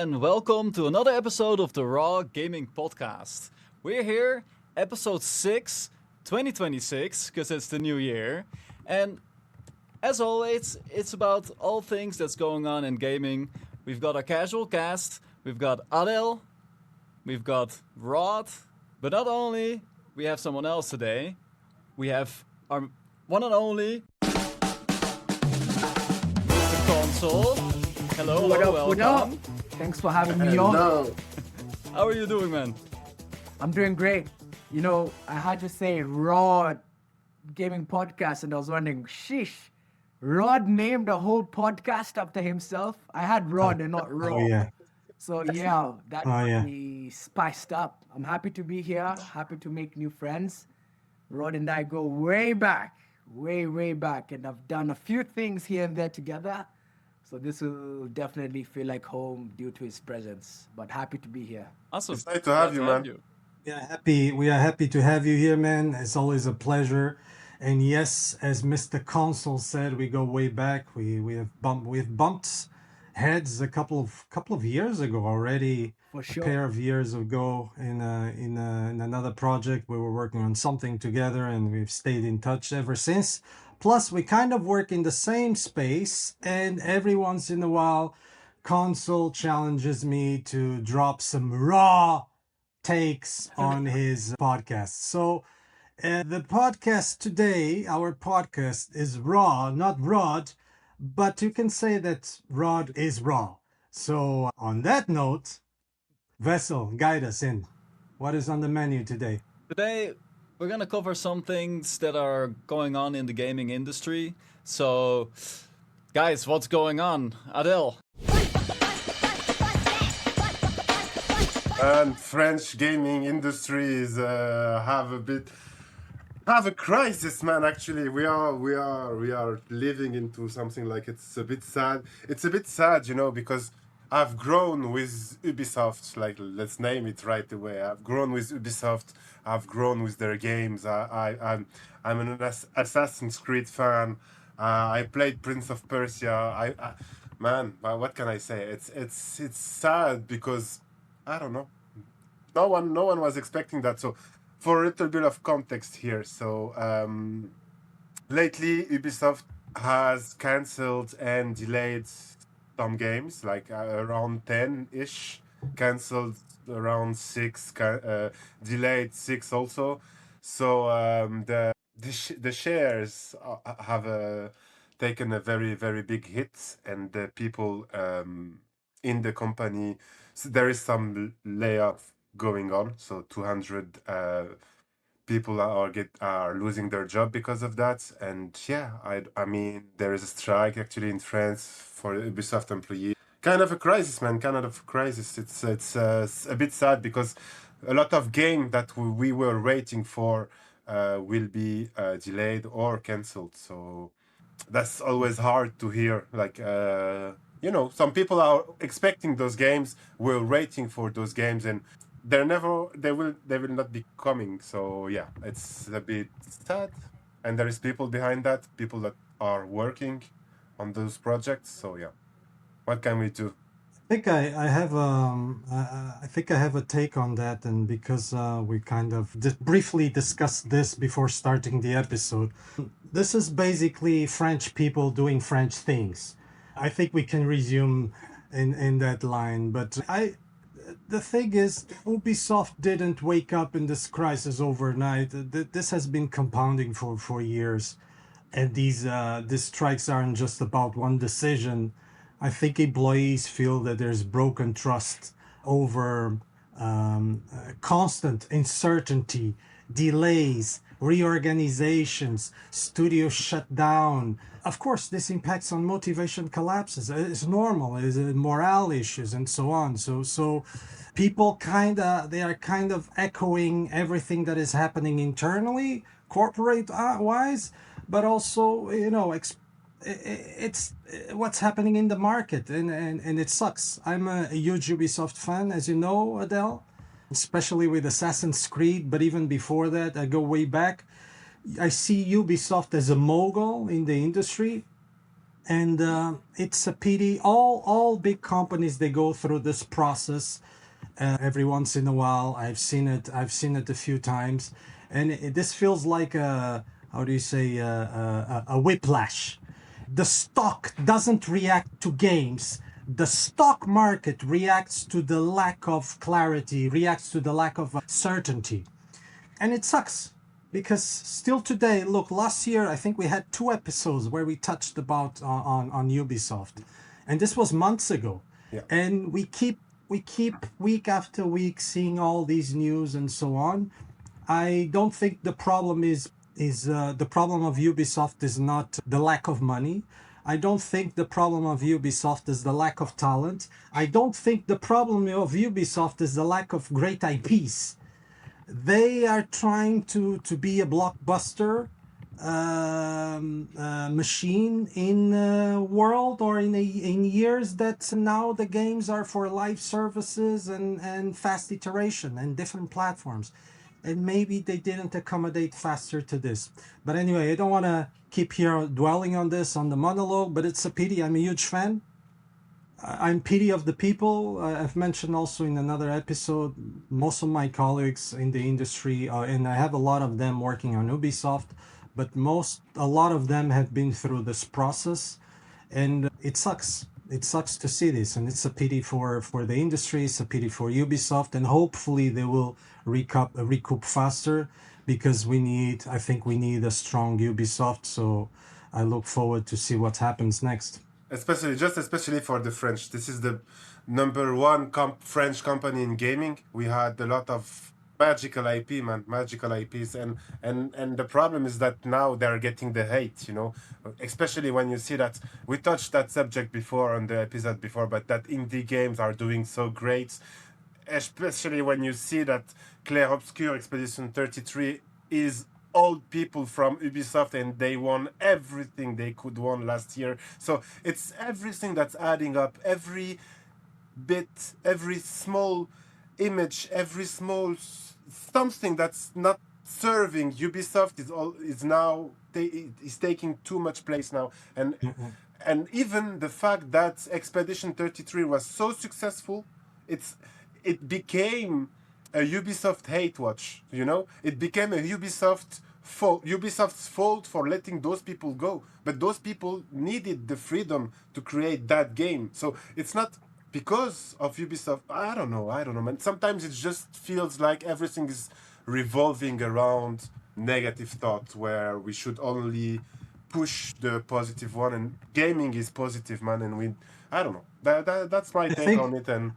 and welcome to another episode of the Raw Gaming Podcast. We're here, episode 6, 2026, because it's the new year. And as always, it's about all things that's going on in gaming. We've got our casual cast, we've got R.A.W, we've got Rod, but not only, we have someone else today. We have our one and only MrKonsole. Hello, What up, welcome. Thanks for having me on. Hello. How are you doing, man? I'm doing great. You know, I had to say Raw Gaming Podcast, and I was wondering, sheesh, Rod named a whole podcast after himself. I had Rod and not Raw. Oh yeah. So yeah, that Oh, yeah. be spiced up. I'm happy to be here, happy to make new friends. Rod and I go way back, way back, and I've done a few things here and there together. So this will definitely feel like home due to his presence. But happy to be here. Awesome. It's nice to have you, man. We are happy to have you here, man. It's always a pleasure. And yes, as MrKonsole said, we go way back. We've bumped heads a couple of years ago already. For A sure. pair of years ago in another project. We were working on something together, and we've stayed in touch ever since. Plus, we kind of work in the same space, and every once in a while, Console challenges me to drop some raw takes on his podcast. So, the podcast today, our podcast is raw, not Rod, but you can say that Rod is raw. So, on that note, Vessel, guide us in. What is on the menu today? Today, we're gonna cover some things that are going on in the gaming industry. So, guys, what's going on? R.A.W. And French gaming industries have a crisis, man. Actually, we are living into something like it's a bit sad. It's a bit sad, because I've grown with Ubisoft. Like, let's name it right away. I've grown with Ubisoft. I've grown with their games. I'm an Assassin's Creed fan. I played Prince of Persia. Man, what can I say? It's sad because I don't know. No one was expecting that. So, for a little bit of context here, lately Ubisoft has cancelled and delayed some games, like around 10-ish, cancelled around 6, delayed 6 also. So the shares have taken a very, very big hit, and the people in the company, so there is some layoff going on. So 200 people are losing their job because of that. And yeah, I mean, there is a strike actually in France for Ubisoft employees. Kind of a crisis, man. Kind of a crisis. It's a bit sad because a lot of game that we were waiting for will be delayed or cancelled. So that's always hard to hear. Like some people are expecting those games, we're waiting for those games, and they will not be coming. So yeah, it's a bit sad. And there is people behind that, people that are working on those projects. So yeah, what can we do? I think I have I think I have a take on that, and because we kind of briefly discussed this before starting the episode. This is basically French people doing French things. I think we can resume in that line, but the thing is, Ubisoft didn't wake up in this crisis overnight. This has been compounding for years, and these strikes aren't just about one decision. I think employees feel that there's broken trust over constant uncertainty, delays, reorganizations, studios shut down. Of course, this impacts on motivation collapses. It's normal. It's morale issues and so on. So people they are kind of echoing everything that is happening internally, corporate wise, but also, it's what's happening in the market, and it sucks. I'm a huge Ubisoft fan, as you know, R.A.W, especially with Assassin's Creed, but even before that, I go way back. I see Ubisoft as a mogul in the industry, And it's a pity. All big companies, they go through this process every once in a while. I've seen it a few times, and this feels like a, how do you say, a whiplash. The stock doesn't react to games. The stock market reacts to the lack of clarity, reacts to the lack of certainty. And it sucks because still today, look, last year I think we had 2 episodes where we touched about on Ubisoft, and this was months ago. Yeah. And we keep week after week seeing all these news and so on. I don't think the problem is the problem of Ubisoft is not the lack of money. I don't think the problem of Ubisoft is the lack of talent. I don't think the problem of Ubisoft is the lack of great IPs. They are trying to be a blockbuster machine in a world or in years that now the games are for live services and fast iteration and different platforms. And maybe they didn't accommodate faster to this. But anyway, I don't want to keep here dwelling on this, on the monologue, but it's a pity. I'm a huge fan. I'm pity of the people. I've mentioned also in another episode, most of my colleagues in the industry, and I have a lot of them working on Ubisoft, but a lot of them have been through this process, and it sucks. It sucks to see this, and it's a pity for the industry. It's a pity for Ubisoft, and hopefully they will recoup faster, because I think we need a strong Ubisoft. So I look forward to see what happens next. Especially for the French. This is the number one French company in gaming. We had a lot of magical IP, man, magical IPs, and the problem is that now they're getting the hate, especially when you see that we touched that subject before on the episode before, but that indie games are doing so great, especially when you see that Clair Obscur Expedition 33 is old people from Ubisoft, and they won everything they could won last year. So it's everything that's adding up, every bit, every small image, every small something that's not serving Ubisoft is taking too much place now, and even the fact that Expedition 33 was so successful, it became a Ubisoft hate watch. It became a Ubisoft's fault for letting those people go. But those people needed the freedom to create that game. So it's not because of Ubisoft. I don't know, man. Sometimes it just feels like everything is revolving around negative thought, where we should only push the positive one, and gaming is positive, man. And I don't know. That's my take on it. And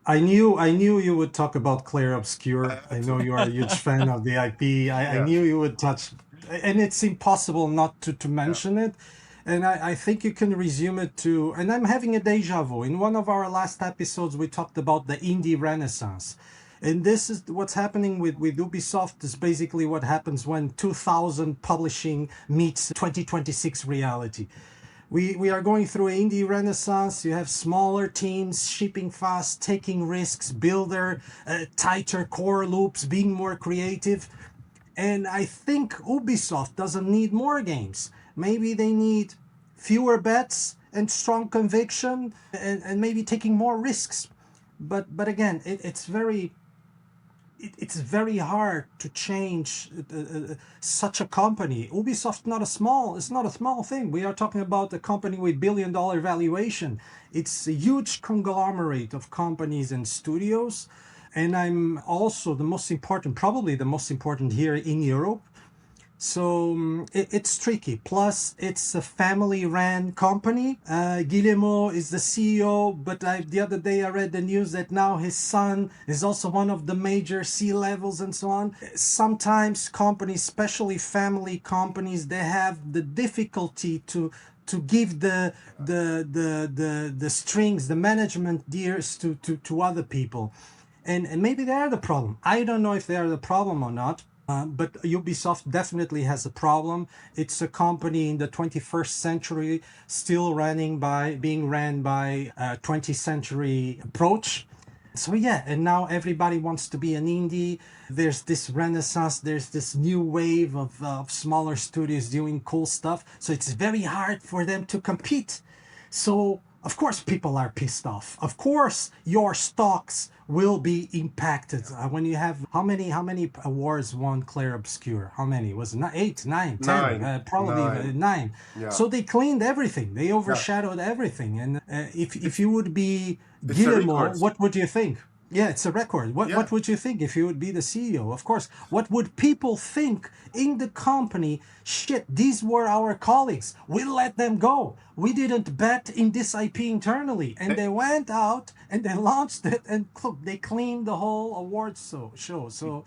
I knew you would talk about Clair Obscur. I know you are a huge fan of the IP. I knew you would touch, and it's impossible not to mention it. And I think you can resume it to, and I'm having a deja vu. In one of our last episodes, we talked about the indie renaissance. And this is what's happening with Ubisoft, is basically what happens when 2000 publishing meets 2026 reality. We are going through an indie renaissance. You have smaller teams, shipping fast, taking risks, builder, tighter core loops, being more creative. And I think Ubisoft doesn't need more games. Maybe they need fewer bets and strong conviction, and maybe taking more risks. But again, it's very hard to change such a company. Ubisoft it's not a small thing. We are talking about a company with billion-dollar valuation. It's a huge conglomerate of companies and studios. And I'm also probably the most important here in Europe. So it's tricky. Plus, it's a family-ran company. Guillermo is the CEO, but the other day I read the news that now his son is also one of the major C-levels and so on. Sometimes companies, especially family companies, they have the difficulty to give the strings, the management gears to other people. And maybe they are the problem. I don't know if they are the problem or not. But Ubisoft definitely has a problem. It's a company in the 21st century, still being ran by a 20th century approach. So yeah, and now everybody wants to be an indie. There's this renaissance, there's this new wave of smaller studios doing cool stuff. So it's very hard for them to compete. So of course people are pissed off. Of course your stocks will be impacted. When you have how many awards won Claire Obscure? How many? Was it 8, 9, 10? Nine. Probably Nine. 9. Yeah. So they cleaned everything. They Yeah. overshadowed everything. And if you would be It's a Guillermo, record. what would you think? Yeah, it's a record. What Yeah. what would you think if you would be the CEO? Of course. What would people think in the company? Shit, these were our colleagues. We let them go. We didn't bet in this IP internally, and they went out and they launched it, and they cleaned the whole awards show. So,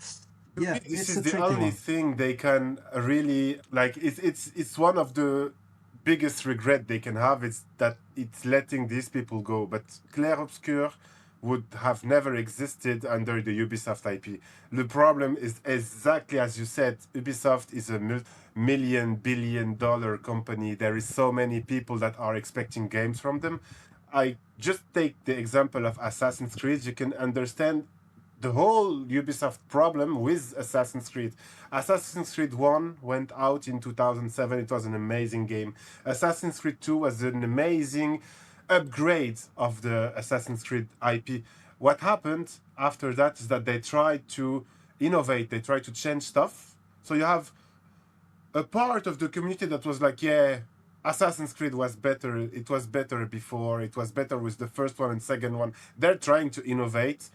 To yeah, me, this it's is a the tricky only one. thing they can really like. It's one of the biggest regret they can have is that it's letting these people go. But Clair Obscur would have never existed under the Ubisoft IP. The problem is exactly as you said. Ubisoft is a million billion dollar company. There is so many people that are expecting games from them. I just take the example of Assassin's Creed. You can understand the whole Ubisoft problem with Assassin's Creed. Assassin's Creed 1 went out in 2007. It was an amazing game. Assassin's Creed 2 was an amazing upgrade of the Assassin's Creed IP. What happened after that is that they tried to innovate, they tried to change stuff. So you have a part of the community that was like, yeah, Assassin's Creed was better. It was better before. It was better with the first one and second one. They're trying to innovate.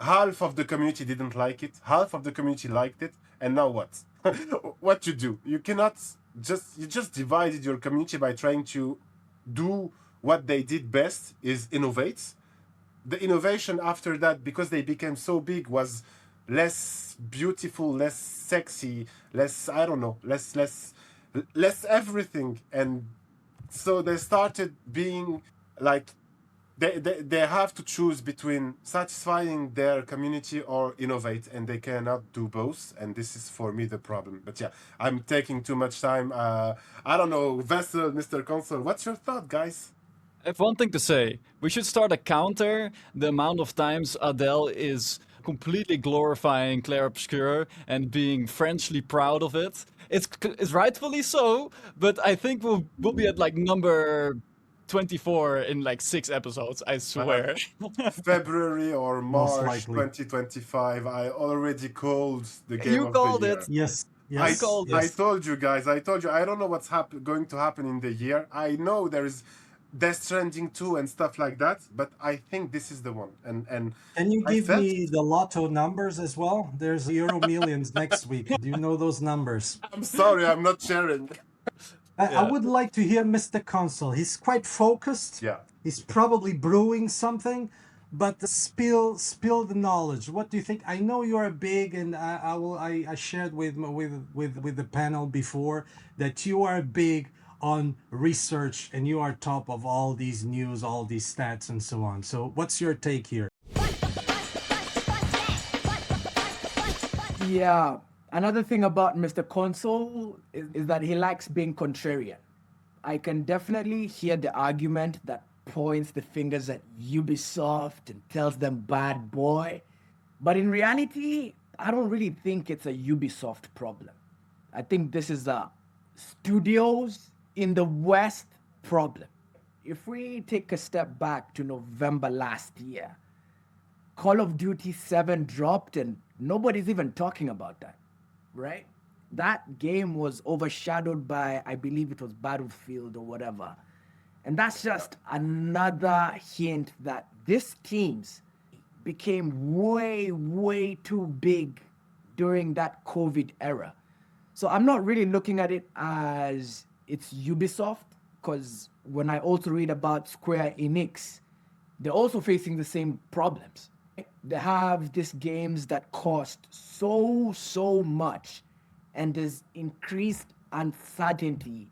Half of the community didn't like it, half of the community liked it, and now what? What you do? You cannot you just divided your community by trying to do what they did best is innovate. The innovation after that, because they became so big, was less beautiful, less sexy, less, I don't know, less everything. And so they started being like they have to choose between satisfying their community or innovate, and they cannot do both. And this is for me the problem. But yeah, I'm taking too much time. I don't know, Vessel, MrKonsole, what's your thought, guys? I have one thing to say. We should start a counter the amount of times Adele is completely glorifying Claire Obscur and being Frenchly proud of it. It's rightfully so, but I think we'll be at like number 24 in like 6 episodes, I swear. February or Most March likely. 2025, I already called the game You of the called year. it. Yes, I yes, called it. I yes. told you guys. I told you. I don't know what's going to happen in the year. I know there is Death Stranding 2 and stuff like that, but I think this is the one. And Can you I give felt. me the lotto numbers as well? There's Euro Millions next week. Do you know those numbers? I'm sorry, I'm not sharing. I Yeah. would like to hear Mr. Console. He's quite focused. Yeah. He's probably brewing something, but spill the knowledge. What do you think? I know you are big, and I shared with the panel before that you are big on research and you are top of all these news, all these stats, and so on. So, what's your take here? Yeah. Another thing about Mr. Console is that he likes being contrarian. I can definitely hear the argument that points the fingers at Ubisoft and tells them bad boy. But in reality, I don't really think it's a Ubisoft problem. I think this is a studios in the West problem. If we take a step back to November last year, Call of Duty 7 dropped and nobody's even talking about that, right? That game was overshadowed by, I believe it was Battlefield or whatever. And that's just another hint that these teams became way, way too big during that COVID era. So I'm not really looking at it as it's Ubisoft, because when I also read about Square Enix, they're also facing the same problems. They have these games that cost so much, and there's increased uncertainty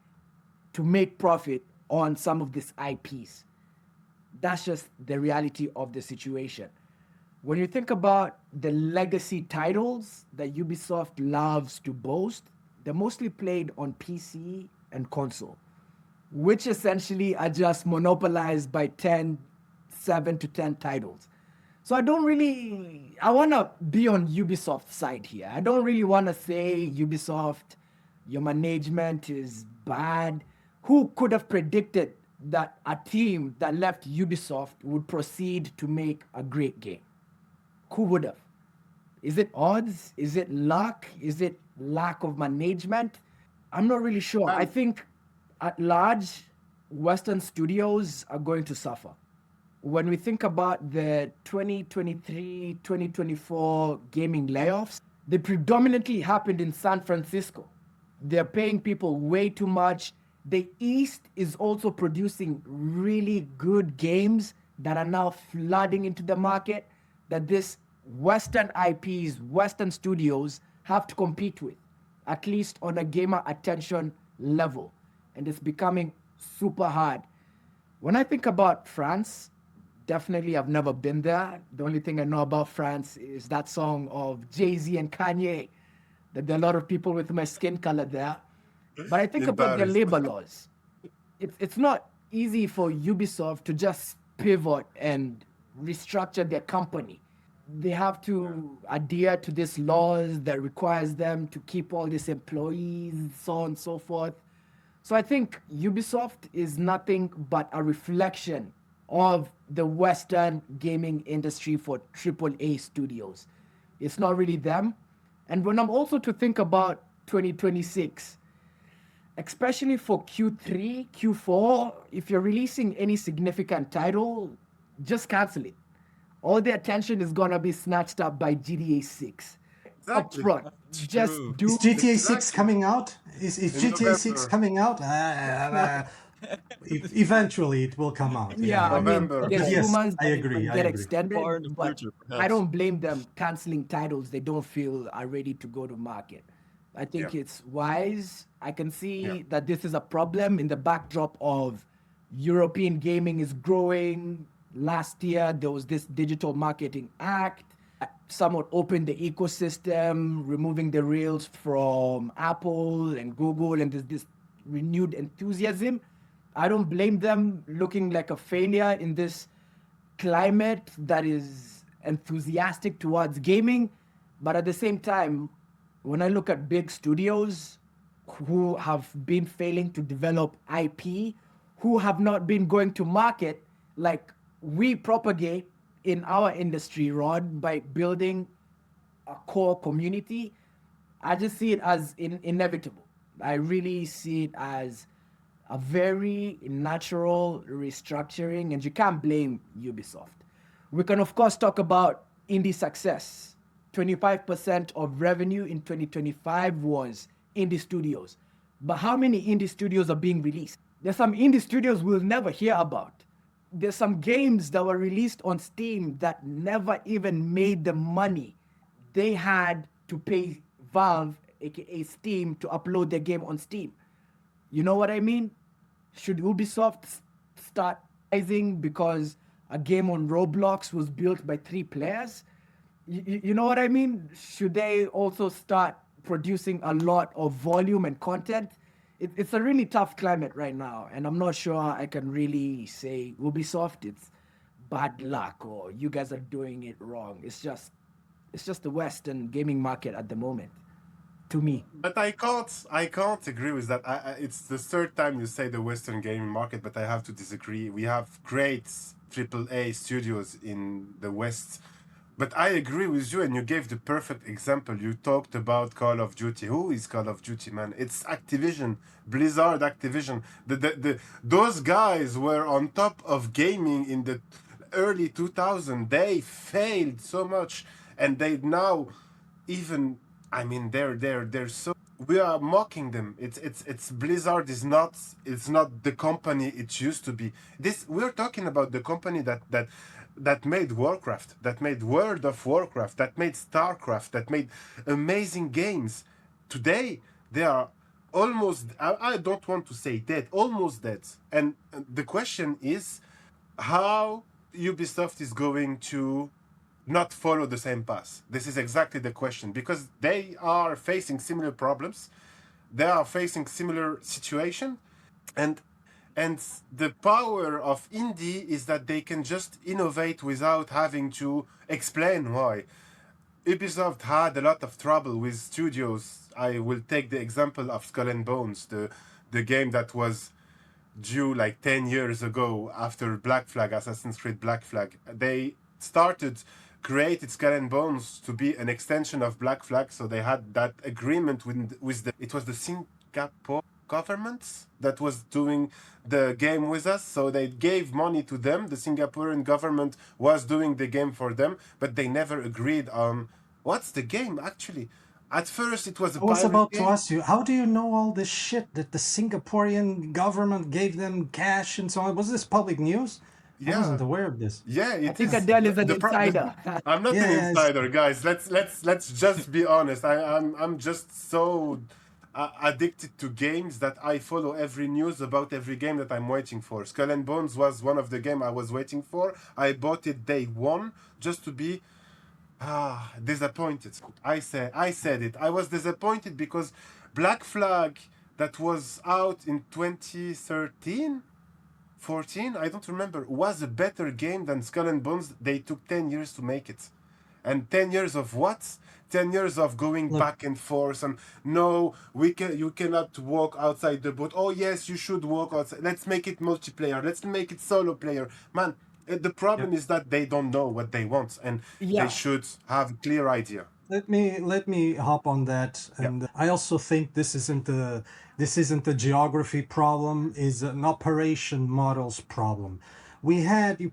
to make profit on some of these IPs. That's just the reality of the situation. When you think about the legacy titles that Ubisoft loves to boast, they're mostly played on PC and console, which essentially are just monopolized by 7 to 10 titles. So I want to be on Ubisoft's side here. I don't really want to say Ubisoft, your management is bad. Who could have predicted that a team that left Ubisoft would proceed to make a great game? Who would have? Is it odds? Is it luck? Is it lack of management? I'm not really sure. I think at large, Western studios are going to suffer. When we think about the 2023 2024 gaming layoffs, they predominantly happened in San Francisco. They're paying people way too much. The East is also producing really good games that are now flooding into the market that this Western IPs, Western studios have to compete with, at least on a gamer attention level. And it's becoming super hard. When I think about France, definitely I've never been there. The only thing I know about France is that song of Jay-Z and Kanye, that there are a lot of people with my skin color there. But I think In about their Paris. labor laws. It's not easy for Ubisoft to just pivot and restructure their company. They have to adhere to these laws that requires them to keep all these employees, so on and so forth. So I think Ubisoft is nothing but a reflection of the Western gaming industry for AAA studios. It's not really them. And when I'm also to think about 2026, especially for Q3, Q4, if you're releasing any significant title, just cancel it. All the attention is gonna be snatched up by GTA 6. Up Exactly. front, just True. do Is GTA 6 Exactly. coming out? Is In GTA 6 November. coming out? Eventually it will come out. Yeah, I mean, November. But there's yes, rumors I that it agree. will I get agree. extended, Far in the but future, I perhaps. don't blame them canceling titles they don't feel are ready to go to market. I think Yeah. it's wise. I can see Yeah. that this is a problem in the backdrop of European gaming is growing. Last year, there was this Digital Marketing Act that somewhat opened the ecosystem, removing the rails from Apple and Google, and there's this renewed enthusiasm. I don't blame them looking like a failure in this climate that is enthusiastic towards gaming. But at the same time, when I look at big studios who have been failing to develop IP, who have not been going to market like we propagate in our industry, Rod, by building a core community, I just see it as inevitable. I really see it as a very natural restructuring, and you can't blame Ubisoft. We can, of course, talk about indie success. 25% of revenue in 2025 was indie studios. But how many indie studios are being released? There's some indie studios we'll never hear about. There's some games that were released on Steam that never even made the money they had to pay Valve, aka Steam, to upload their game on Steam. You know what I mean? Should Ubisoft start rising because a game on Roblox was built by 3 players? You know what I mean? Should they also start producing a lot of volume and content? It's a really tough climate right now, and I'm not sure I can really say Ubisoft, it's bad luck or you guys are doing it wrong. It's just the Western gaming market at the moment, to me. But I can't agree with that. It's the third time you say the Western gaming market, but I have to disagree. We have great AAA studios in the West, but I agree with you, and you gave the perfect example. You talked about Call of Duty. Who is Call of Duty, man? It's Activision, Blizzard, Activision. Those guys were on top of gaming in the early 2000s. They failed so much, and they now even I mean they're so we are mocking them. It's Blizzard is not it's not the company it used to be. This we're talking about the company that made Warcraft, that made World of Warcraft, that made Starcraft, that made amazing games. Today they are almost I don't want to say dead, almost dead. And the question is how Ubisoft is going to not follow the same path. This is exactly the question because they are facing similar problems, they are facing similar situation, and And the power of indie is that they can just innovate without having to explain why. Ubisoft had a lot of trouble with studios. I will take the example of Skull and Bones, the game that was due like 10 years ago after Black Flag, Assassin's Creed Black Flag. They created Skull and Bones to be an extension of Black Flag, so they had that agreement with it was the Singapore government that was doing the game with us, so they gave money to them. The Singaporean government was doing the game for them, but they never agreed on what's the game actually. At first, it was a I was pirate about to game. ask you, how do you know all this shit that the Singaporean government gave them cash and so on? Was this public news? I wasn't Yeah, aware of this. yeah, I it think is. Adele is an insider. I'm not an Yes. insider, guys. Let's just be honest. I'm just so addicted to games that I follow every news about every game that I'm waiting for. Skull and Bones was one of the game I was waiting for. I bought it day one just to be disappointed. I said it. I was disappointed because Black Flag that was out in 2013, 14, I don't remember, was a better game than Skull and Bones. They took 10 years to make it. And 10 years of what? 10 years of going Look, back and forth and no, you cannot walk outside the boat. Oh yes, you should walk outside. Let's make it multiplayer. Let's make it solo player. Man, the problem is that they don't know what they want and they Yeah. should have a clear idea. let me hop on that, Yeah. and I also think this isn't a geography problem, is an operation models problem. We had you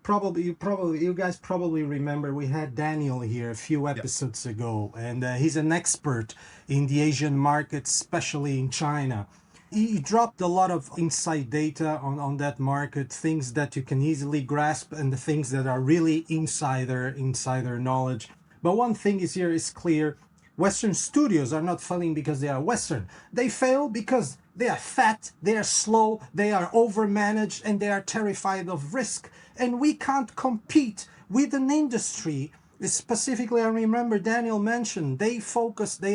guys probably remember we had Daniel here a few episodes ago, and he's an expert in the Asian market, especially in China. He dropped a lot of inside data on that market, things that you can easily grasp and the things that are really insider knowledge. But one thing is here is clear. Western studios are not failing because they are Western. They fail because they are fat, they are slow, they are overmanaged, and they are terrified of risk. And we can't compete with an industry. Specifically, I remember Daniel mentioned they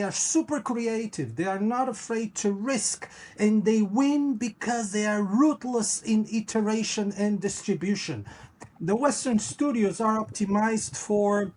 are super creative, they are not afraid to risk, and they win because they are ruthless in iteration and distribution. The Western studios are optimized for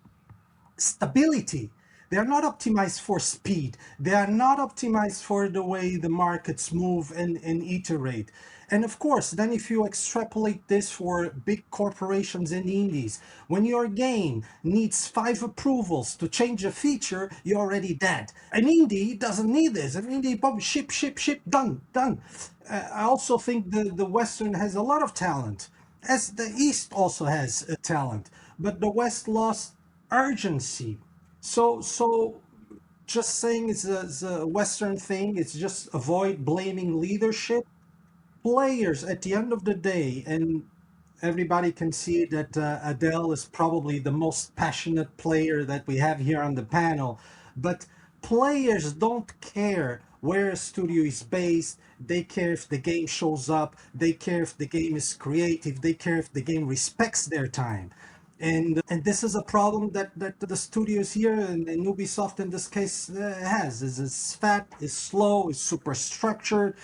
stability. They are not optimized for speed. They are not optimized for the way the markets move and iterate. And of course, then if you extrapolate this for big corporations and indies, when your game needs 5 approvals to change a feature, you're already dead. An indie doesn't need this. An indie, boom, ship, done, done. I also think the Western has a lot of talent, as the East also has a talent, but the West lost urgency. So just saying it's a Western thing. It's just avoid blaming leadership. Players at the end of the day, and everybody can see that Adele is probably the most passionate player that we have here on the panel. But players don't care where a studio is based. They care if the game shows up. They care if the game is creative. They care if the game respects their time. And this is a problem that the studios here and Ubisoft in this case has. Is it's fat, is slow, is super structured,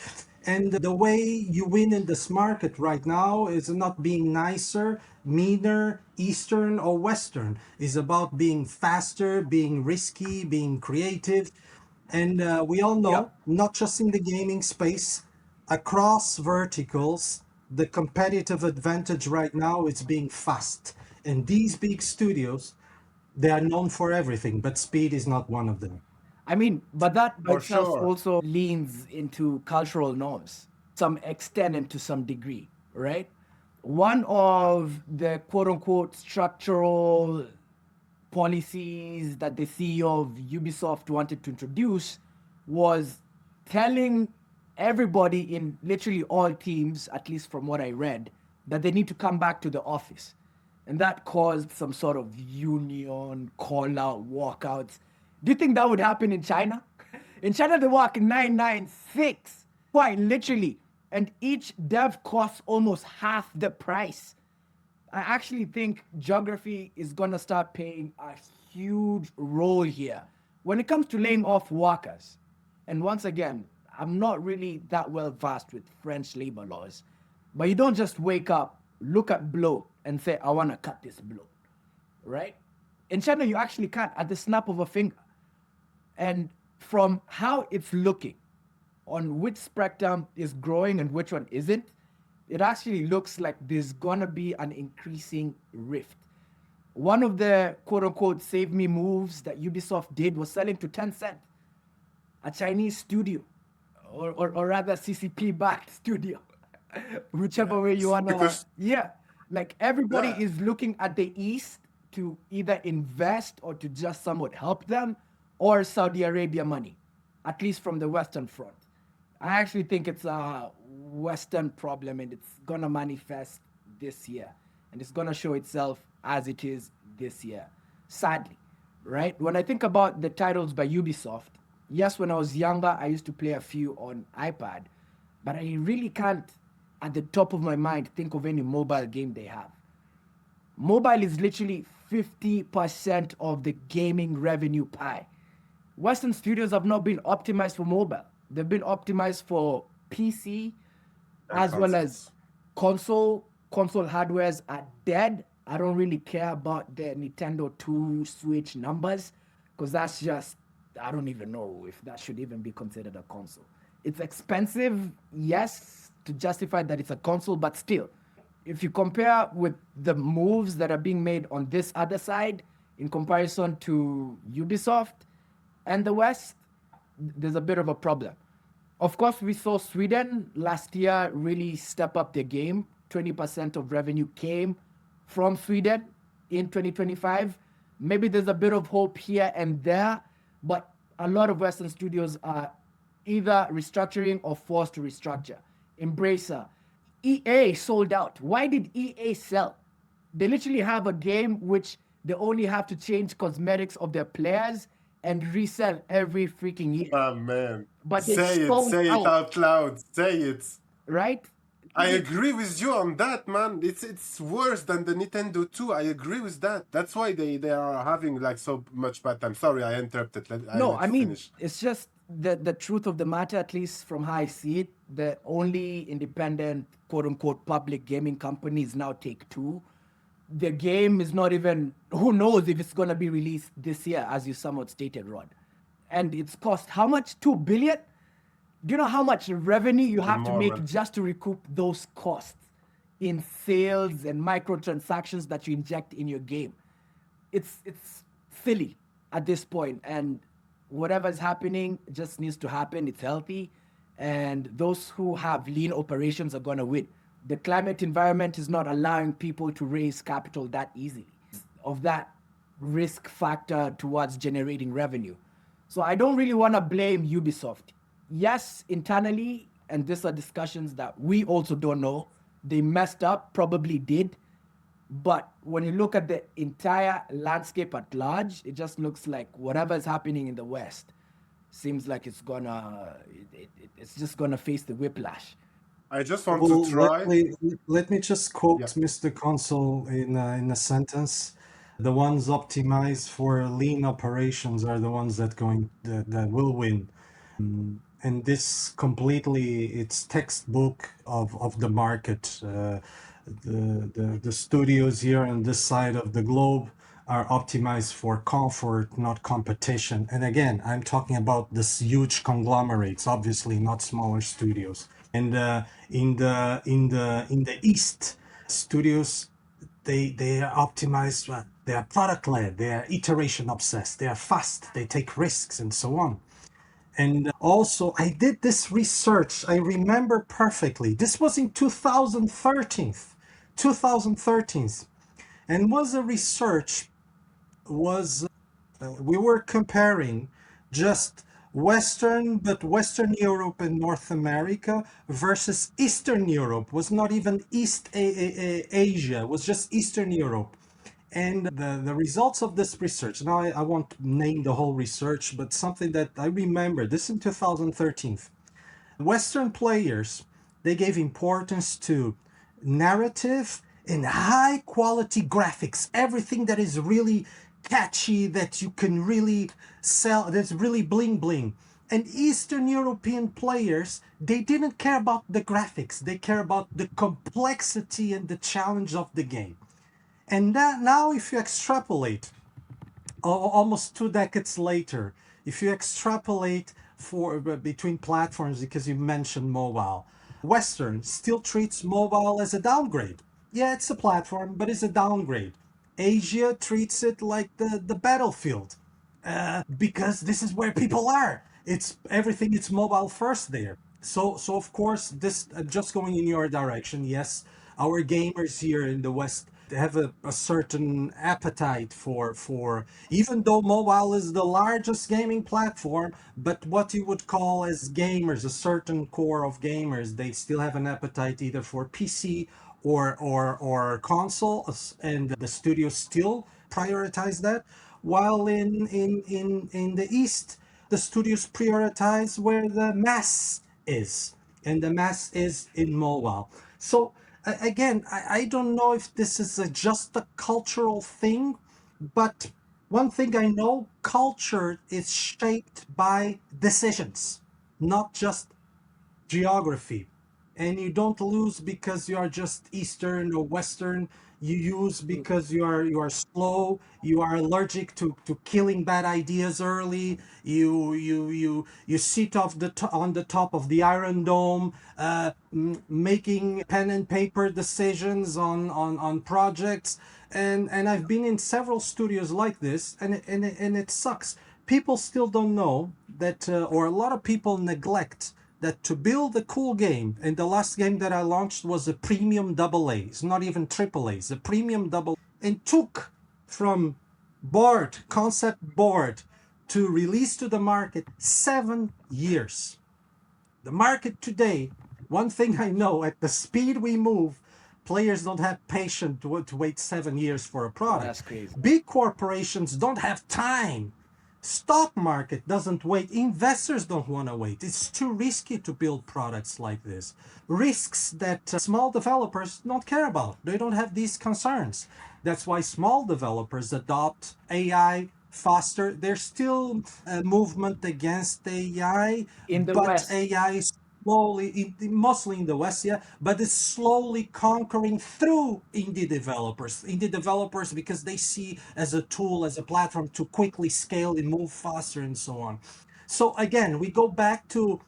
and the way you win in this market right now is not being nicer, meaner, Eastern or Western. Is about being faster, being risky, being creative, and we all know, Yep. not just in the gaming space, across verticals, the competitive advantage right now is being fast. And these big studios, they are known for everything, but speed is not one of them. I mean, but that by For itself sure. also leans into cultural norms, some extent and to some degree, right? One of the quote unquote structural policies that the CEO of Ubisoft wanted to introduce was telling everybody in literally all teams, at least from what I read, that they need to come back to the office. And that caused some sort of union call out, walkouts. Do you think that would happen in China? In China, they work 996, quite literally. And each dev costs almost half the price. I actually think geography is going to start playing a huge role here when it comes to laying off workers. And once again, I'm not really that well versed with French labor laws, But you don't just wake up, look at bloat, and say, I want to cut this bloat, right? In China, you actually can't at the snap of a finger. And from how it's looking, on which spectrum is growing and which one isn't, it actually looks like there's gonna be an increasing rift. One of the quote unquote save me moves that Ubisoft did was selling to Tencent, a Chinese studio, or rather CCP backed studio, whichever way you wanna. Because Yeah, like everybody yeah, is looking at the East to either invest or to just somewhat help them, or Saudi Arabia money, at least from the Western front. I actually think it's a Western problem and it's gonna manifest this year and it's gonna show itself as it is this year, sadly, right? When I think about the titles by Ubisoft, yes, when I was younger, I used to play a few on iPad, but I really can't, at the top of my mind, think of any mobile game they have. Mobile is literally 50% of the gaming revenue pie. Western studios have not been optimized for mobile. They've been optimized for PC and as well as consoles. console. Console hardwares are dead. I don't really care about the Nintendo 2 Switch numbers because that's just, I don't even know if that should even be considered a console. It's expensive, yes, to justify that it's a console, but still, if you compare with the moves that are being made on this other side in comparison to Ubisoft and the West, there's a bit of a problem. Of course, we saw Sweden last year really step up their game. 20% of revenue came from Sweden in 2025. Maybe there's a bit of hope here and there, but a lot of Western studios are either restructuring or forced to restructure. Embracer, EA sold out. Why did EA sell? They literally have a game which they only have to change cosmetics of their players and resell every freaking year. Ah, man. But they Say it. sold Say it out, out loud. Say it. right? I agree with you on that, man. It's worse than the Nintendo 2. I agree with that. That's why they are having like so much bad time. Sorry, I interrupted. I No, let I you mean, finish. it's just the truth of the matter, at least from how I see it, the only independent, quote unquote, public gaming company is now Take Two. The game is not even, who knows if it's going to be released this year, as you somewhat stated, Rod. And it's cost how much? 2 billion? Do you know how much revenue you Even have to more, make man. just to recoup those costs in sales and microtransactions that you inject in your game? It's silly at this point, and whatever's happening just needs to happen. It's healthy, and those who have lean operations are gonna win. The climate environment is not allowing people to raise capital that easily. Of that risk factor towards generating revenue. So I don't really want to blame Ubisoft. Yes, internally, and these are discussions that we also don't know. They messed up, probably did. But when you look at the entire landscape at large, it just looks like whatever is happening in the West seems like it's just gonna face the whiplash. I just want to Well, try. let me just quote Yeah. MrKonsole in a sentence. The ones optimized for lean operations are the ones that will win. And this completely, it's textbook of the market. The studios here on this side of the globe are optimized for comfort, not competition. And again, I'm talking about this huge conglomerates, obviously not smaller studios. And in the East, studios they are optimized. They are product led. They are iteration obsessed. They are fast. They take risks and so on. And also, I did this research. I remember perfectly. This was in 2013, and was a research was we were comparing just Western Europe and North America versus Eastern Europe. Was not even Asia. Was just Eastern Europe. And the results of this research, now I won't name the whole research, but something that I remember, this in 2013. Western players, they gave importance to narrative and high quality graphics, everything that is really catchy, that you can really sell, that's really bling bling. And Eastern European players, they didn't care about the graphics. They care about the complexity and the challenge of the game. And that now, if you extrapolate almost 2 decades later, if you extrapolate for between platforms, because you mentioned mobile, Western still treats mobile as a downgrade. Yeah, it's a platform, but it's a downgrade. Asia treats it like the battlefield, because this is where people are. It's everything. It's mobile first there. So of course, this just going in your direction. Yes, our gamers here in the West have a certain appetite for even though mobile is the largest gaming platform, but what you would call as gamers, a certain core of gamers, they still have an appetite either for PC or console, and the studios still prioritize that. While in the East, the studios prioritize where the mass is, and the mass is in mobile. So again, I don't know if this is just a cultural thing, but one thing I know, culture is shaped by decisions, not just geography. And you don't lose because you are just Eastern or Western. You use because you are slow. You are allergic to killing bad ideas early. You sit on the top of the Iron Dome, making pen and paper decisions on projects. And I've been in several studios like this, and it sucks. People still don't know that, or a lot of people neglect that to build a cool game, and the last game that I launched was a premium AA. It's not even AAA, it's a premium double, and took from board, concept board, to release to the market 7 years. The market today, one thing I know, at the speed we move, players don't have patience to wait 7 years for a product. That's crazy. Big corporations don't have time. Stock market doesn't wait. Investors don't want to wait. It's too risky to build products like this. Risks that small developers don't care about. They don't have these concerns. That's why small developers adopt AI faster. There's still a movement against AI, In the but West. AI is slowly, mostly in the West, yeah, but it's slowly conquering through indie developers. Indie developers, because they see as a tool, as a platform to quickly scale and move faster and so on. So again, we go back to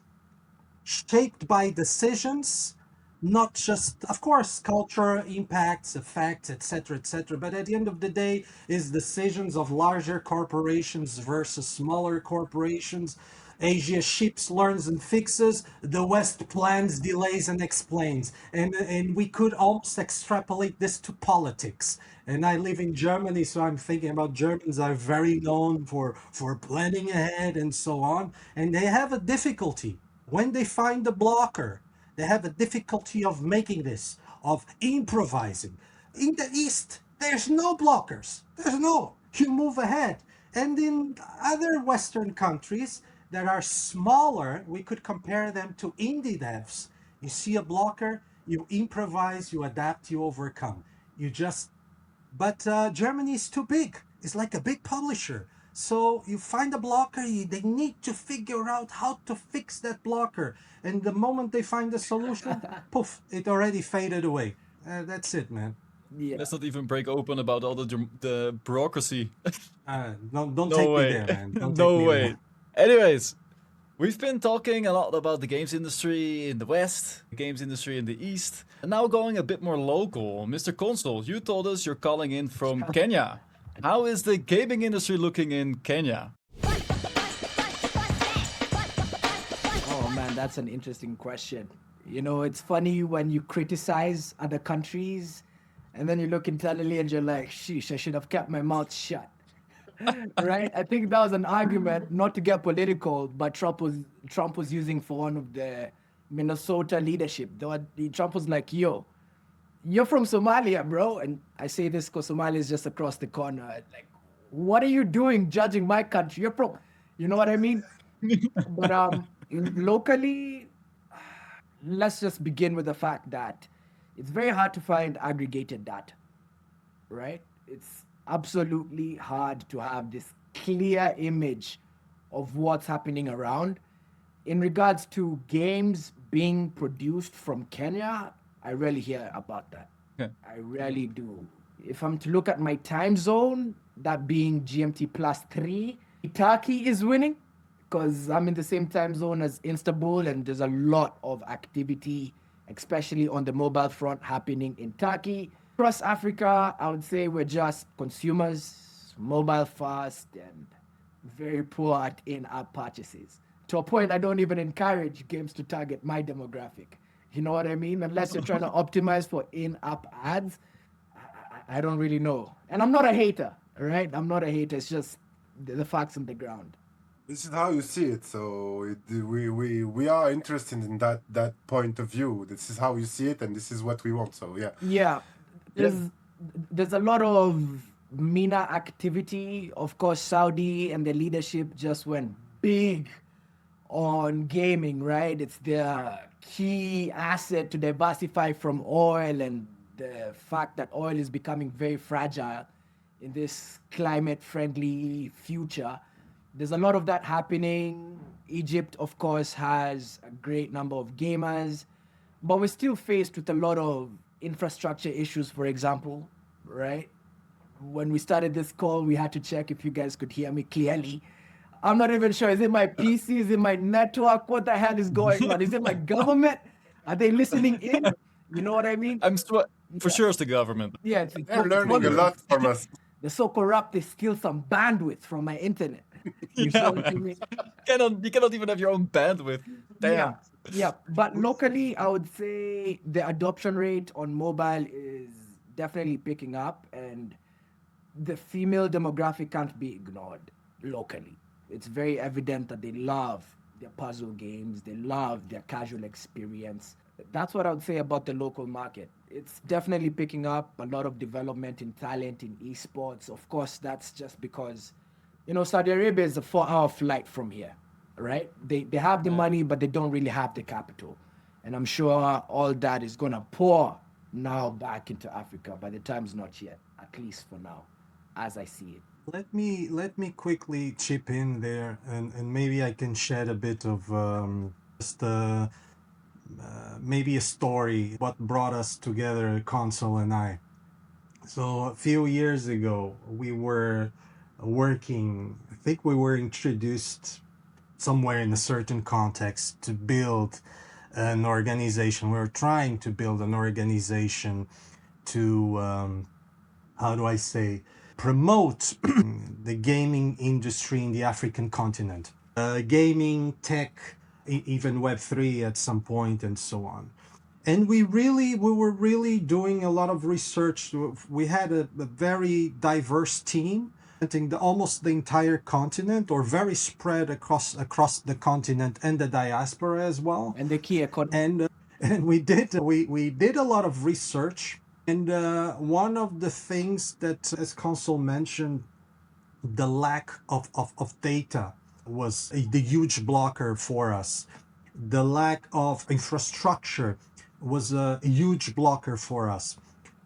shaped by decisions, not just, of course, culture, impacts, effects, etc., etc. But at the end of the day, is decisions of larger corporations versus smaller corporations. Asia ships, learns, and fixes. The West plans, delays, and explains. And we could almost extrapolate this to politics. And I live in Germany, so I'm thinking about Germans are very known for planning ahead and so on. And they have a difficulty when they find a blocker. They have a difficulty of making this, of improvising. In the East, there's no blockers. There's no. You move ahead. And in other Western countries that are smaller, we could compare them to indie devs. You see a blocker, you improvise, you adapt, you overcome. You just but Germany is too big. It's like a big publisher. So you find a blocker, they need to figure out how to fix that blocker. And the moment they find the solution, poof, it already faded away. That's it, man. Yeah. Let's not even break open about all the bureaucracy. Don't No take me way. there, man. Don't take No me way. there. Anyways, we've been talking a lot about the games industry in the West, the games industry in the East, and now going a bit more local. MrKonsole, you told us you're calling in from Kenya. How is the gaming industry looking in Kenya? Oh man, that's an interesting question. You know, it's funny when you criticize other countries and then you look internally and you're like, sheesh, I should have kept my mouth shut. Right? I think that was an argument, not to get political, but Trump was using for one of the Minnesota leadership. Trump was like, yo, you're from Somalia, bro. And I say this because Somalia is just across the corner. Like, what are you doing judging my country? You're from, you know what I mean? But locally, let's just begin with the fact that it's very hard to find aggregated data, right? It's absolutely hard to have this clear image of what's happening around. in regards to games being produced from Kenya, I rarely hear about that. Okay. I rarely do. If I'm to look at my time zone, that being GMT +3, Turkey is winning because I'm in the same time zone as Istanbul, and there's a lot of activity, especially on the mobile front, happening in Turkey. Across Africa, I would say we're just consumers, mobile fast, and very poor at in-app purchases. To a point, I don't even encourage games to target my demographic. You know what I mean? Unless you're trying to optimize for in-app ads, I don't really know. And I'm not a hater, all right? I'm not a hater. It's just the facts on the ground. This is how you see it. So we are interested in that point of view. This is how you see it, and this is what we want. So yeah. Yeah, there's a lot of MENA activity. Of course, Saudi and the leadership just went big on gaming, right? It's their key asset to diversify from oil, and the fact that oil is becoming very fragile in this climate friendly future. There's a lot of that happening. Egypt, of course, has a great number of gamers, but we're still faced with a lot of infrastructure issues, for example, right? When we started this call, we had to check if you guys could hear me clearly. I'm not even sure. Is it my PC? Is it my network? What the hell is going on? Is it my government? Are they listening in? You know what I mean? For sure it's the government. Yeah, They're learning a lot from us. they're so corrupt, they steal some bandwidth from my internet. You know what I mean? You cannot even have your own bandwidth. Damn. Yeah, yeah. But locally, I would say the adoption rate on mobile is definitely picking up, and the female demographic can't be ignored locally. It's very evident that they love their puzzle games, they love their casual experience. That's what I would say about the local market. It's definitely picking up a lot of development in talent in esports. Of course, that's just because, Saudi Arabia is a 4-hour flight from here, right? They have the money, but they don't really have the capital. And I'm sure all that is going to pour now back into Africa, but the time's not yet, at least for now, as I see it. Let me quickly chip in there, and maybe I can shed a bit of just maybe a story what brought us together, Console and I. So a few years ago, we were working. I think we were introduced somewhere in a certain context to build an organization. We were trying to build an organization to how do I say, promote the gaming industry in the African continent. Gaming, tech, even Web3 at some point, and so on. And we were really doing a lot of research. We had a very diverse team, almost the entire continent, or very spread across the continent and the diaspora as well. And the key economy. And we did a lot of research. And one of the things that, as Console mentioned, the lack of data was the huge blocker for us. The lack of infrastructure was a huge blocker for us.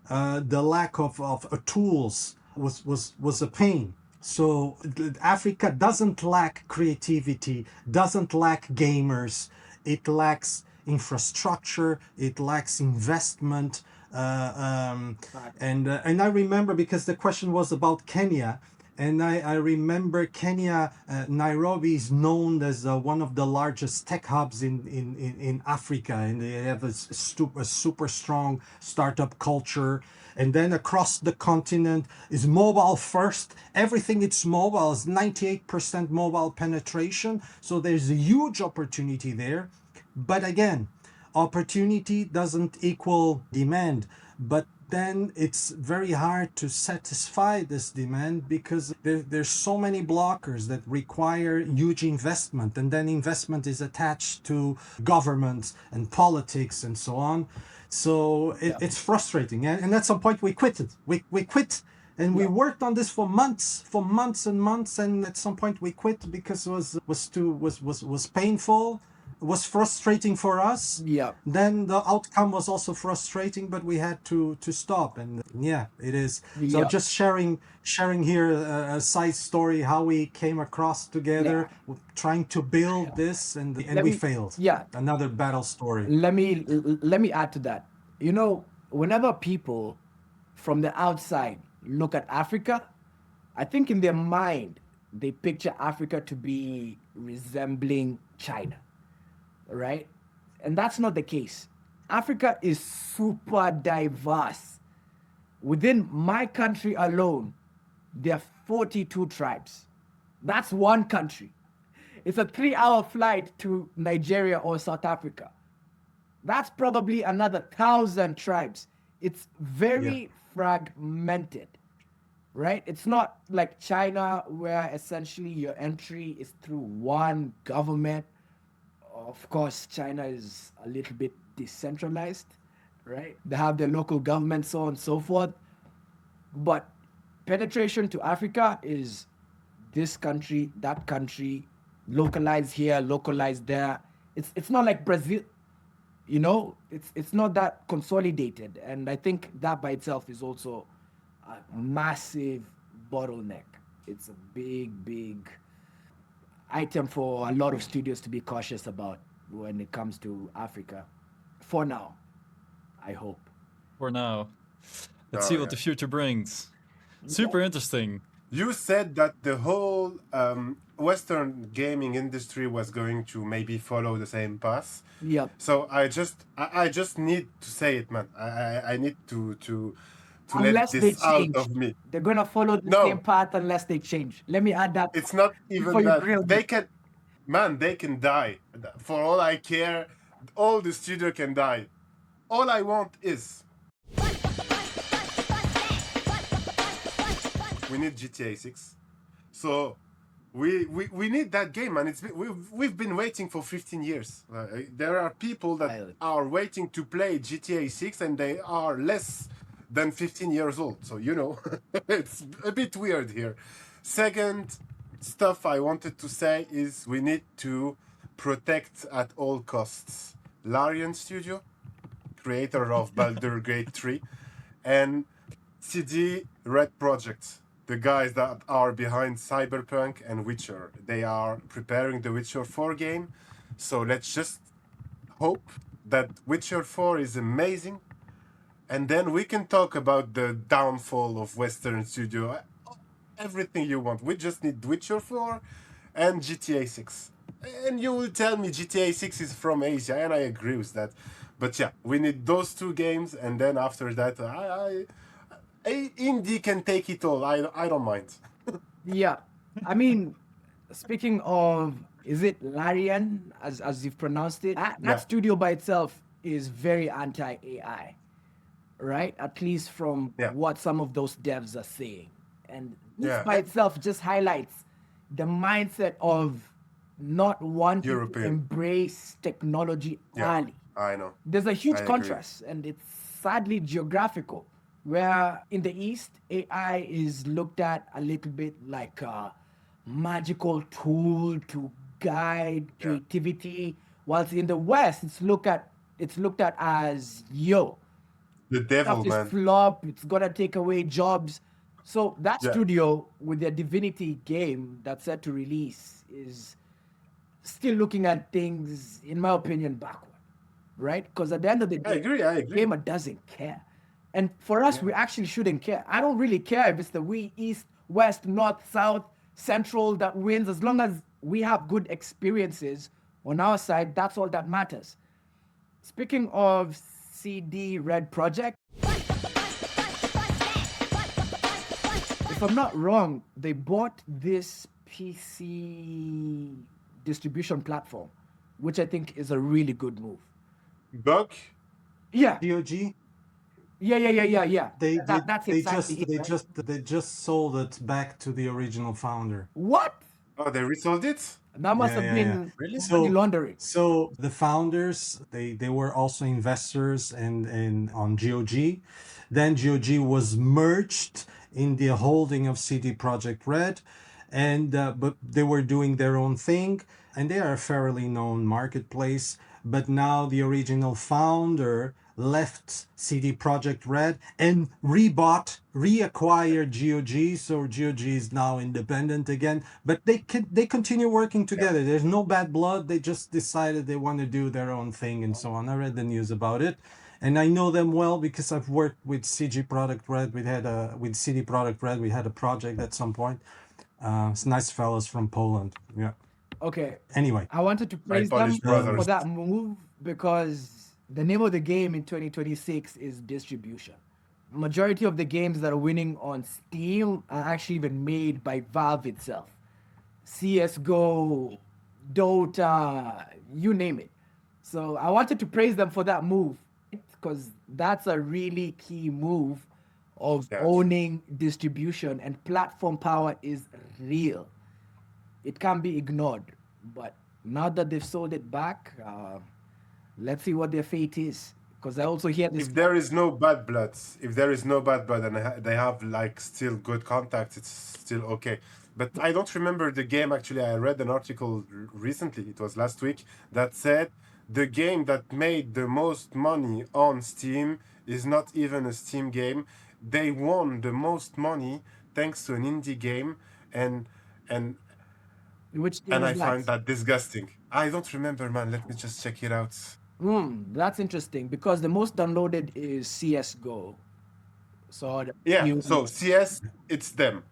The lack of tools was a pain. So Africa doesn't lack creativity, doesn't lack gamers. It lacks infrastructure, it lacks investment. And I remember, because the question was about Kenya, and I remember Kenya, Nairobi is known as one of the largest tech hubs in Africa, and they have a super strong startup culture. And then across the continent is mobile first. Everything it's mobile, is 98% mobile penetration. So there's a huge opportunity there. But again, opportunity doesn't equal demand. But then it's very hard to satisfy this demand, because there's so many blockers that require huge investment, and then investment is attached to governments and politics and so on. So it's frustrating, and at some point we quit it. We quit, and we worked on this for months and months, and at some point we quit because it was painful. was frustrating for us. Yeah. Then the outcome was also frustrating, but we had to stop. And yeah, it is. So Yeah. just sharing here a side story how we came across together, trying to build this, and Let we me- failed. yeah. Another battle story. Let me add to that. You know, whenever people from the outside look at Africa, I think in their mind they picture Africa to be resembling China, right? And that's not the case. Africa is super diverse. Within my country alone, there are 42 tribes. That's one country. It's a 3-hour flight to Nigeria or South Africa. That's probably another 1,000 tribes. It's very fragmented, right? It's not like China, where essentially your entry is through one government. Of course, China is a little bit decentralized, right? They have their local government, so on and so forth. But penetration to Africa is this country, that country, localized here, localized there. It's not like Brazil, you know. It's not that consolidated, and I think that by itself is also a massive bottleneck. It's a big item for a lot of studios to be cautious about when it comes to Africa. For now, I hope. For now. Let's Oh, see what yeah. the future brings. Super interesting. You said that the whole Western gaming industry was going to maybe follow the same path. Yep. So I just need to say it, man. I need to let Unless they this out change, of me. they're gonna follow the No. same path unless they change. Let me add that. It's not Before even you that. grill me. They can, man, they can die. For all I care, all the studio can die. All I want is we need GTA 6. So we need that game, and we've been waiting for 15 years. There are people that are waiting to play GTA 6, and they are less than 15 years old. So you know, it's a bit weird here. Second stuff I wanted to say is we need to protect at all costs Larian Studio, creator of Baldur's Gate 3, and CD Red Project, the guys that are behind Cyberpunk and Witcher. They are preparing the Witcher 4 game. So let's just hope that Witcher 4 is amazing. And then we can talk about the downfall of Western Studio. Everything you want. We just need Witcher 4 and GTA 6. And you will tell me GTA 6 is from Asia, and I agree with that. But yeah, we need those two games, and then after that, indie can take it all. I don't mind. Yeah, I mean, speaking of, is it Larian as you've pronounced it? That Yeah. studio by itself is very anti-AI, right? At least from Yeah. what some of those devs are saying, and this Yeah. by itself just highlights the mindset of not wanting to European. embrace technology Yeah, early. I know. There's a huge I agree. contrast, and it's sadly geographical, where in the East, AI is looked at a little bit like a magical tool to guide creativity, whilst in the West, it's looked at as The devil, stuff is man. flop, it's gonna take away jobs. So that Yeah. studio with their Divinity game that's set to release is still looking at things, in my opinion, backward, right? Because at the end of the day, I agree. the gamer doesn't care. And for us, we actually shouldn't care. I don't really care if it's the East, West, North, South, Central that wins. As long as we have good experiences on our side, that's all that matters. Speaking of CD Red Project, if I'm not wrong, they bought this PC distribution platform, which I think is a really good move. Bug? Yeah, GOG. yeah. They That's they exactly just it, they right? just they just sold it back to the original founder. What? Oh, they resold it? That must Yeah, have yeah, yeah. been Really? money laundering. So the founders, they were also investors in on GOG. Then GOG was merged in the holding of CD Projekt Red, and but they were doing their own thing, and they are a fairly known marketplace. But now the original founder left CD Projekt Red and reacquired GOG, so GOG is now independent again. But they continue working together. There's no bad blood. They just decided they want to do their own thing and so on. I read the news about it, and I know them well because I've worked with CG Product Red. With CD Projekt Red, we had a project at some point. It's nice fellows from Poland. Yeah. Okay. Anyway, I wanted to My praise Polish them brothers. for that move because the name of the game in 2026 is distribution. Majority of the games that are winning on Steam are actually even made by Valve itself. CS:GO, Dota, you name it. So I wanted to praise them for that move because that's a really key move of Yes. owning distribution, and platform power is real. It can't be ignored. But now that they've sold it back, let's see what their fate is. Because I also hear this. If there is no bad blood, if there is no bad blood and they have like still good contacts, it's still okay. But I don't remember the game. Actually, I read an article recently. It was last week that said the game that made the most money on Steam is not even a Steam game. They won the most money thanks to an indie game, and and Which game and I is find that? that disgusting. I don't remember, man. Let me just check it out. That's interesting because the most downloaded is CS:GO. So Yeah. So CS, it's them.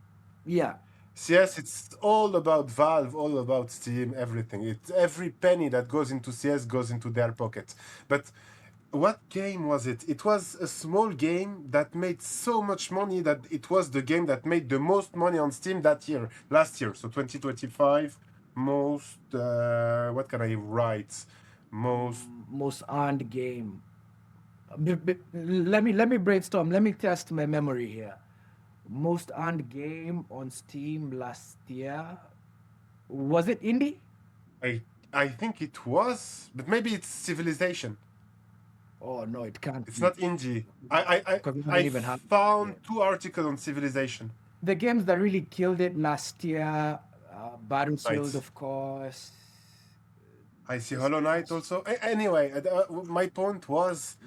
yeah, CS, it's all about Valve, all about Steam, everything. It's every penny that goes into CS goes into their pocket. But what game was it? It was a small game that made so much money that it was the game that made the most money on Steam that year, last year. So 2025, most, what can I write? most earned game. Let me brainstorm. Let me test my memory here. Most earned game on Steam last year. Was it indie? I think it was, but maybe it's Civilization. Oh no, it can't. It's be. not indie. I Because we don't I even have- found 2 articles on Civilization. The games that really killed it last year, Battlefield, Right. of course. I see Hollow Knight also. Anyway, my point was,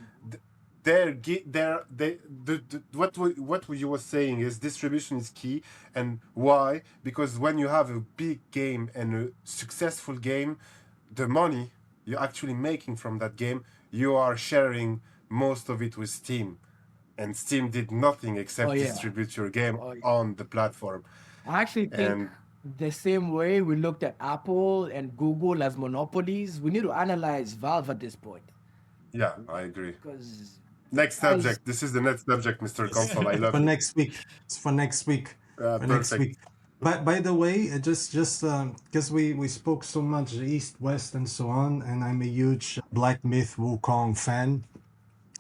what you were saying is distribution is key, and why? Because when you have a big game and a successful game, the money you're actually making from that game, you are sharing most of it with Steam, and Steam did nothing except Oh, yeah. distribute your game Oh, yeah. on the platform. I actually think And- the same way we looked at Apple and Google as monopolies, we need to analyze Valve at this point. Yeah, I agree. Because Next subject. This is the next subject, MrKonsole. I love for it. next week. It's for next week. For next Perfect. week. By the way, just because we spoke so much East, West, and so on, and I'm a huge Black Myth Wukong fan.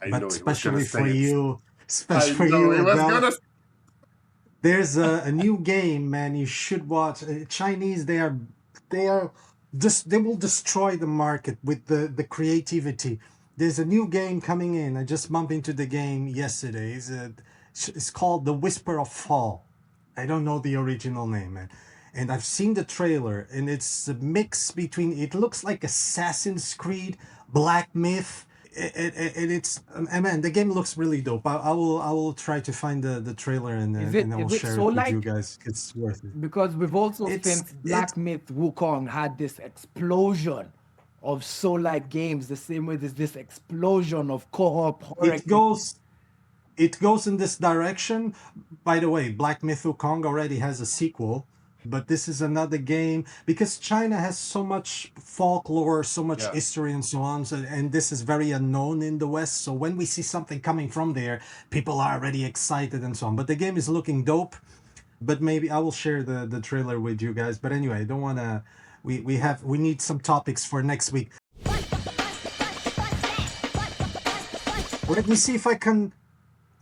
I know But he was especially gonna for say it. you, I especially for know he you, was Bella, gonna. there's a new game, man. You should watch. Chinese, they will destroy the market with the creativity. There's a new game coming in. I just bumped into the game yesterday. It's called The Whisper of Fall. I don't know the original name, man. And I've seen the trailer, and it's a mix between. It looks like Assassin's Creed, Black Myth, and it's man, the game looks really dope. I will try to find the trailer and Is it- and I will is it share it with you Soul-like? guys. It's worth it. because we've also It's- since Black Myth Wukong had this explosion of soul-like games, the same way there's this explosion of co-op horror. It goes in this direction. By the way, Black Myth Wukong already has a sequel, but this is another game because China has so much folklore, so much Yeah. history, and so on. And this is very unknown in the West. So when we see something coming from there, people are already excited and so on. But the game is looking dope. But maybe I will share the trailer with you guys. But anyway, I don't want to. We need some topics for next week. Let me see if I can.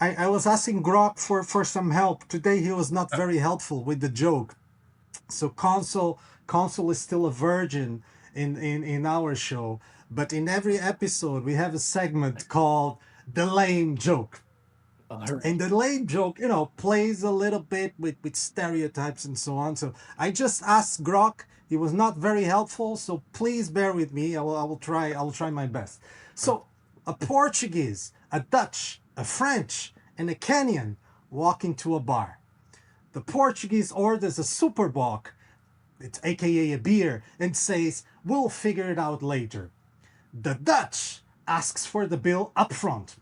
I was asking Grok for some help. Today he was not very helpful with the joke. So console is still a virgin in our show. But in every episode we have a segment called The Lame Joke. And the lame joke, plays a little bit with stereotypes and so on. So I just asked Grok. He was not very helpful, so please bear with me. I will try my best. So a Portuguese, a Dutch, a French, and a Kenyan walk into a bar. The Portuguese orders a super bock, it's aka a beer, and says, "We'll figure it out later." The Dutch asks for the bill up front.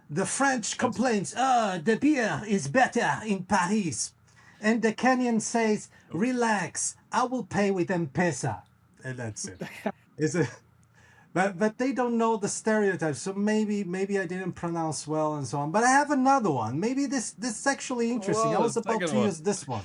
The French complains, the beer is better in Paris. And the Kenyan says, "Relax, I will pay with M-Pesa." And that's it. Is it? But they don't know the stereotypes, so maybe I didn't pronounce well and so on. But I have another one. Maybe this is actually interesting. I Whoa, was about second to one. use this one.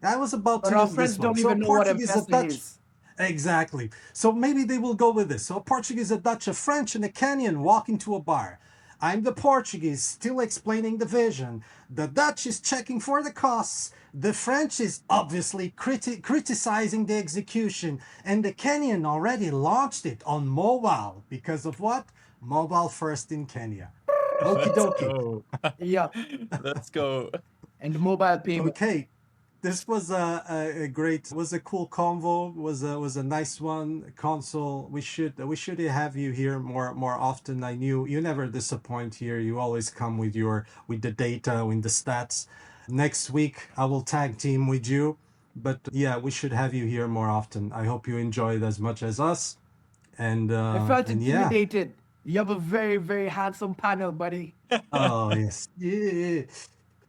I was about But to our use friends this one. don't So a even know what Portuguese, a M-Pesa Dutch. is. Exactly. So maybe they will go with this. So a Portuguese, a Dutch, a French, and a Kenyan walk into a bar. I'm the Portuguese, still explaining the vision. The Dutch is checking for the costs. The French is obviously criticizing the execution. And the Kenyan already launched it on mobile. Because of what? Mobile first in Kenya. Okie Let's dokie. go. Yeah. Let's go. And mobile payment. Okay, this was a great, was a cool convo. Was a nice one. Console. We should have you here more often. I knew you never disappoint here. You always come with the data, with the stats. Next week I will tag team with you, but yeah, we should have you here more often. I hope you enjoy it as much as us. And I felt and yeah. intimidated. You have a very, very handsome panel, buddy. Oh yes. Yeah.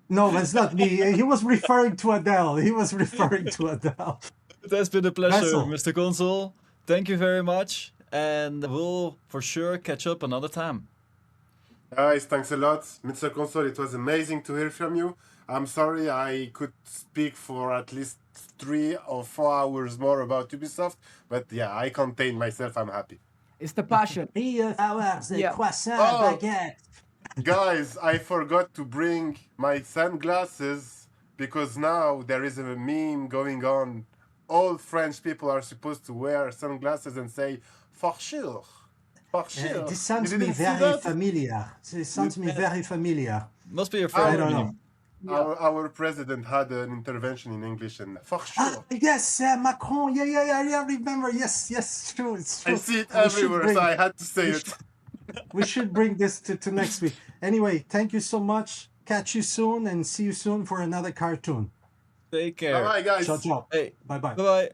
No, that's not me. He was referring to Adele. He was referring to Adele. It has been a pleasure, Vessel. MrKonsole. Thank you very much, and we'll for sure catch up another time. Guys, thanks a lot. MrKonsole, it was amazing to hear from you. I'm sorry I could speak for at least 3 or 4 hours more about Ubisoft, but yeah, I contained myself. I'm happy. It's the passion. 3 hours, Yeah. croissant, Oh. baguette. Guys, I forgot to bring my sunglasses because now there is a meme going on. All French people are supposed to wear sunglasses and say, "For sure. For sure." This sounds You me didn't see very that? familiar. This sounds me very familiar. Must be your I favorite don't meme. know. Our president had an intervention in English and for sure. Yes, Macron. Yeah, I remember. Yes, true. It's true. I see it We should everywhere, bring- so I had to say we it. We should bring this to next week. Anyway, thank you so much. Catch you soon and see you soon for another cartoon. Take care. Bye, guys. Ciao, ciao. Hey, Bye-bye. bye bye.